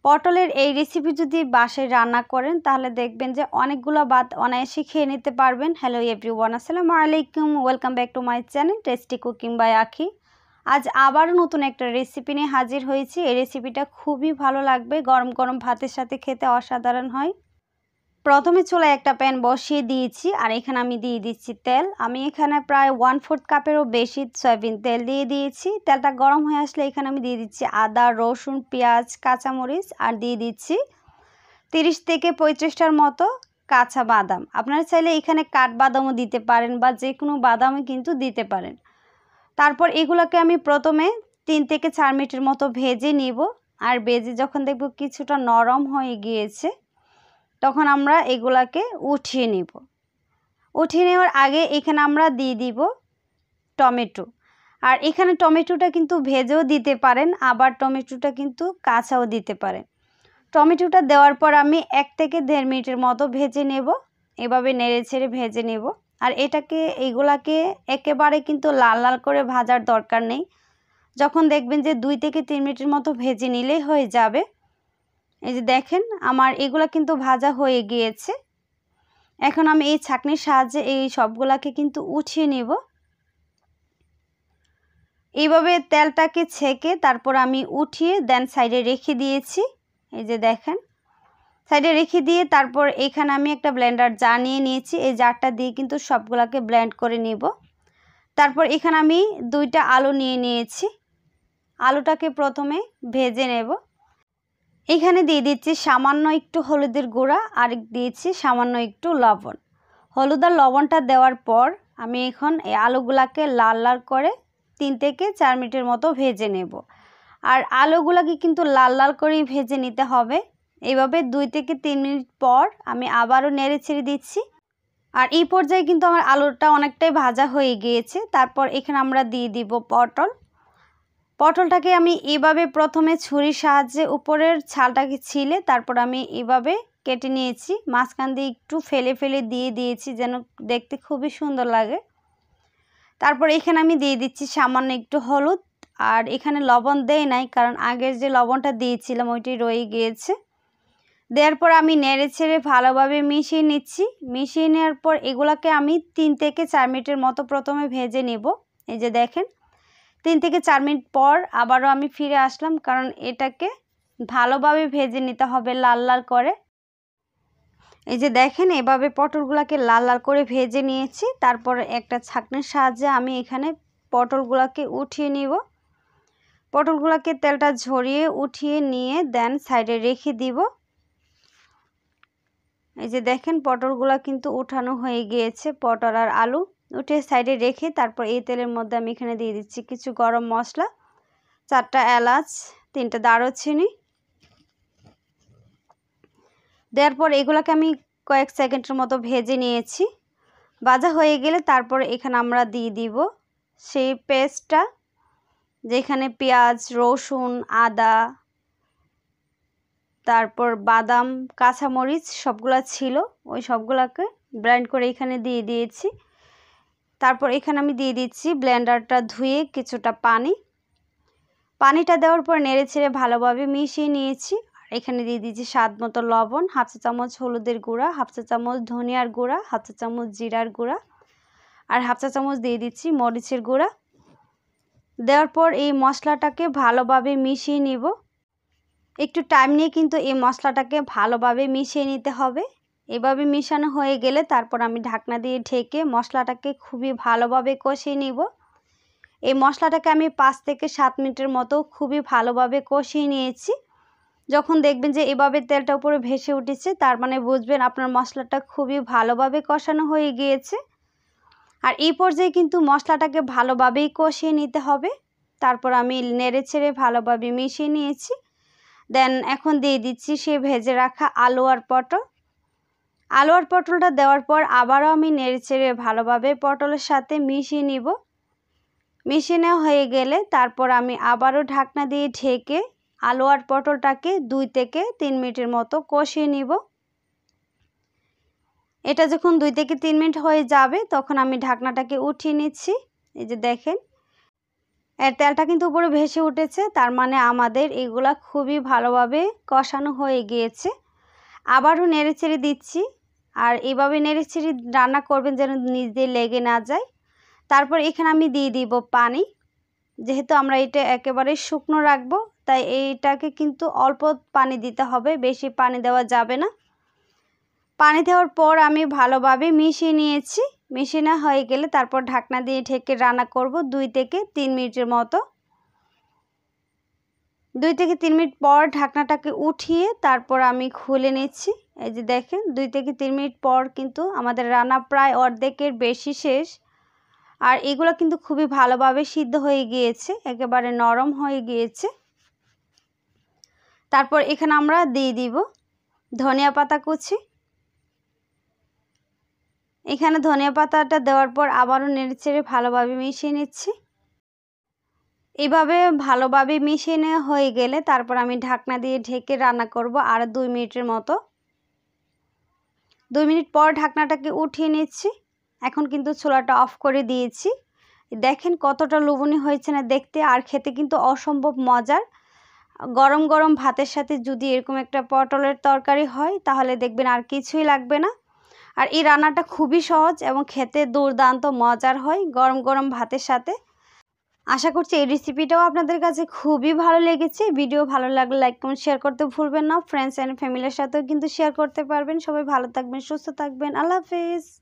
পটলের এই রেসিপি যদি বাসায় রান্না করেন তাহলে দেখবেন যে অনেকগুলো ভাত অনায়াসে খেয়ে নিতে পারবেন। হ্যালো এভরিওয়ান, আসসালামু আলাইকুম, welcome back to my channel tasty cooking by Akhi. আজ আবারও নতুন একটা রেসিপি নিয়ে হাজির হয়েছি। এই রেসিপিটা খুবই ভালো লাগবে, গরম গরম ভাতের সাথে খেতে অসাধারণ হয়। প্রথমে চুলায় একটা প্যান বসিয়ে দিয়েছি আর এখানে আমি দিয়ে দিচ্ছি তেল। আমি এখানে প্রায় 1/4 কাপেরও বেশি সয়াবিন তেল দিয়ে দিয়েছি। তেলটা গরম হয়ে আসলে এখানে আমি দিয়ে দিচ্ছি আদা, রসুন, পেঁয়াজ, কাঁচামরিচ আর দিয়ে দিচ্ছি 30 থেকে 35টার মতো কাঁচা বাদাম। আপনারা চাইলে এখানে কাঠবাদামও দিতে পারেন বা যে কোনো বাদামও কিন্তু দিতে পারেন। তারপর এগুলোকে আমি প্রথমে 3 থেকে 4 মিনিটের মতো ভেজে নিব। আর ভেজে যখন দেখব কিছুটা নরম হয়ে গিয়েছে তখন আমরা এগুলাকে উঠিয়ে নিব। উঠিয়ে নেওয়ার আগে এখানে আমরা দিয়ে দিব টমেটো। আর এখানে টমেটোটা কিন্তু ভেজেও দিতে পারেন, আবার টমেটোটা কিন্তু কাঁচাও দিতে পারেন। টমেটোটা দেওয়ার পর আমি 1 থেকে 1.5 মিনিটের মতো ভেজে নেব। এভাবে নেড়ে ছেড়ে ভেজে নেব। আর এইগুলাকে একেবারে কিন্তু লাল লাল করে ভাজার দরকার নেই। যখন দেখবেন যে 2 থেকে 3 মিনিটের মতো ভেজে নিলেই হয়ে যাবে। এই যে দেখেন আমার এগুলা কিন্তু ভাজা হয়ে গিয়েছে। এখন আমি এই ছাঁকনির সাহায্যে এই সবগুলাকে কিন্তু উঠিয়ে নিব। এইভাবে তেলটাকে ছেঁকে তারপর আমি উঠিয়ে দেন সাইডে রেখে দিয়েছি। এই যে দেখেন সাইডে রেখে দিয়ে তারপর এখানে আমি একটা ব্লেন্ডার জার নিয়ে নিয়েছি। এই জারটা দিয়ে কিন্তু সবগুলাকে ব্লেন্ড করে নিব। তারপর এখানে আমি 2টা আলু নিয়ে নিয়েছি। আলুটাকে প্রথমে ভেজে নেব। এখানে দিয়ে দিচ্ছি সামান্য একটু হলুদের গুঁড়া আর দিয়েছি সামান্য একটু লবণ। হলুদ আর লবণটা দেওয়ার পর আমি এখন এই আলুগুলাকে লাল লাল করে 3 থেকে 4 মিনিটের মতো ভেজে নেব। আর আলুগুলাকে কিন্তু লাল লাল করেই ভেজে নিতে হবে। এইভাবে 2 থেকে 3 মিনিট পর আমি আবারও নেড়ে ছেড়ে দিচ্ছি। আর এই পর্যায়ে কিন্তু আমার আলুটা অনেকটাই ভাজা হয়ে গিয়েছে। তারপর এখানে আমরা দিয়ে দিব পটলটাকে আমি এভাবে প্রথমে ছুরির সাহায্যে উপরের ছালটাকে ছিলে তারপর আমি এভাবে কেটে নিয়েছি। মাঝখান দিয়ে একটু ফেলে ফেলে দিয়ে দিয়েছি যেন দেখতে খুবই সুন্দর লাগে। তারপর এখানে আমি দিয়ে দিচ্ছি সামান্য একটু হলুদ। আর এখানে লবণ দেই নাই, কারণ আগের যে লবণটা দিয়েছিলাম ওইটাই রয়ে গিয়েছে। দেওয়ার পর আমি নেড়ে ছেড়ে ভালোভাবে মিশিয়ে নিচ্ছি। মিশিয়ে নেওয়ার পর এগুলাকে আমি 3 থেকে 4 মিনিটের মতো প্রথমে ভেজে নেব। এই যে দেখেন 3 থেকে 4 মিনিট পর আবারও আমি ফিরে আসলাম, কারণ এটাকে ভালোভাবে ভেজে নিতে হবে লাল লাল করে। এই যে দেখেন এভাবে পটলগুলোকে লাল লাল করে ভেজে নিয়েছি। তারপর একটা ছাঁকনির সাহায্যে আমি এখানে পটলগুলোকে উঠিয়ে নিব। পটলগুলোকে তেলটা ঝরিয়ে উঠিয়ে নিয়ে দেন সাইডে রেখে দিব। এই যে দেখেন পটলগুলো কিন্তু উঠানো হয়ে গিয়েছে। পটল আর আলু উঠে সাইডে রেখে তারপর এই তেলের মধ্যে আমি এখানে দিয়ে দিচ্ছি কিছু গরম মশলা, 4টা এলাচ, 3টা দারুচিনি। দেওয়ার পর এগুলোকে আমি কয়েক সেকেন্ডের মতো ভেজে নিয়েছি। ভাজা হয়ে গেলে তারপর এখানে আমরা দিয়ে দিব সেই পেস্টটা, যেখানে পেঁয়াজ, রসুন, আদা, তারপর বাদাম, কাঁচামরিচ সবগুলা ছিল, ওই সবগুলাকে ব্লেন্ড করে এখানে দিয়ে দিয়েছি। তারপর এখানে আমি দিয়ে দিচ্ছি ব্লেন্ডারটা ধুয়ে কিছুটা পানিটা দেওয়ার পর নেড়ে ছেড়ে ভালোভাবে মিশিয়ে নিয়েছি। আর এখানে দিয়ে দিচ্ছি স্বাদ মতো লবণ, 1/2 চা চামচ হলুদের গুঁড়া, 1/2 চা চামচ ধনিয়ার গুঁড়া, 1/2 চা চামচ জিরার গুঁড়া আর 1/2 চা চামচ দিয়ে দিচ্ছি মরিচের গুঁড়া। দেওয়ার পর এই মশলাটাকে ভালোভাবে মিশিয়ে নিব। একটু টাইম নিয়ে কিন্তু এই মশলাটাকে ভালোভাবে মিশিয়ে নিতে হবে। এভাবে মিশানো হয়ে গেলে তারপর আমি ঢাকনা দিয়ে ঢেকে মশলাটাকে খুবই ভালোভাবে কষিয়ে নিব। এই মশলাটাকে আমি 5 থেকে 7 মিনিটের মতো খুবই ভালোভাবে কষিয়ে নিয়েছি। যখন দেখবেন যে এভাবে তেলটা উপরে ভেসে উঠেছে তার মানে বুঝবেন আপনার মশলাটা খুবই ভালোভাবে কষানো হয়ে গিয়েছে। আর এই পর্যায়ে কিন্তু মশলাটাকে ভালোভাবেই কষিয়ে নিতে হবে। তারপর আমি নেড়ে ছেড়ে ভালোভাবে মিশিয়ে নিয়েছি। দেন এখন দিয়ে দিচ্ছি সে ভেজে রাখা আলু আর পটলটা দেওয়ার পর আবারও আমি নেড়ে ছেড়ে ভালোভাবে পটলের সাথে মিশিয়ে নিব। মিশিয়ে নেওয়া হয়ে গেলে তারপর আমি আবারও ঢাকনা দিয়ে ঢেকে আলু আর পটলটাকে 2 থেকে 3 মিনিটের মতো কষিয়ে নিব। এটা যখন 2 থেকে 3 মিনিট হয়ে যাবে তখন আমি ঢাকনাটাকে উঠিয়ে নিচ্ছি। এই যে দেখেন এর তেলটা কিন্তু উপরে ভেসে উঠেছে, তার মানে আমাদের এগুলা খুবই ভালোভাবে কষানো হয়ে গিয়েছে। আবারও নেড়েচেড়ে দিচ্ছি, আর এইভাবে নেড়েচেড়ে রান্না করবেন যেন নিচ দিয়ে লেগে না যায়। তারপর এখানে আমি দিয়ে দিব পানি। যেহেতু আমরা এটা একেবারে শুকনো রাখবো, তাই এইটাকে কিন্তু অল্প পানি দিতে হবে, বেশি পানি দেওয়া যাবে না। পানি দেওয়ার পর আমি ভালোভাবে মিশিয়ে নিয়েছি। মিশিয়ে নেওয়া হয়ে গেলে তারপর ঢাকনা দিয়ে ঢেকে রান্না করব 2 থেকে 3 মিনিটের মতো। 2 থেকে 3 মিনিট পর ঢাকনাটাকে উঠিয়ে তারপর আমি খুলে নিচ্ছি। এই যে দেখেন 2 থেকে 3 মিনিট পর কিন্তু আমাদের রান্না প্রায় অর্ধেকের বেশি শেষ। আর এগুলো কিন্তু খুবই ভালোভাবে সিদ্ধ হয়ে গিয়েছে, একেবারে নরম হয়ে গিয়েছে। তারপর এখানে আমরা দিয়ে দিব ধনিয়া পাতা কুচি। এখানে ধনিয়া পাতাটা দেওয়ার পর আবারও নেড়েচেড়ে ভালোভাবে মিশিয়ে নিচ্ছি। এভাবে ভালোভাবে মিশিয়ে নেওয়া হয়ে গেলে তারপর আমি ঢাকনা দিয়ে ঢেকে রান্না করব আর 2 মিনিটের মতো। 2 মিনিট পর ঢাকনাটাকে উঠিয়ে নিচ্ছি। এখন কিন্তু চুলাটা অফ করে দিয়েছি। দেখেন কতটা লোভনীয় হয়েছে না দেখতে, আর খেতে কিন্তু অসম্ভব মজার। গরম গরম ভাতের সাথে যদি এরকম একটা পটলের তরকারি হয় তাহলে দেখবেন আর কিছুই লাগবে না। আর এই রান্নাটা খুবই সহজ এবং খেতে দুর্দান্ত মজার হয় গরম গরম ভাতের সাথে। আশা করছি এই রেসিপিটাও আপনাদের কাছে খুবই ভালো লেগেছে। ভিডিও ভালো লাগলে লাইক কমেন্ট শেয়ার করতে ভুলবেন না। ফ্রেন্ডস অ্যান্ড ফ্যামিলির সাথেও কিন্তু শেয়ার করতে পারবেন। সবাই ভালো থাকবেন, সুস্থ থাকবেন। আল্লাহ হাফেজ।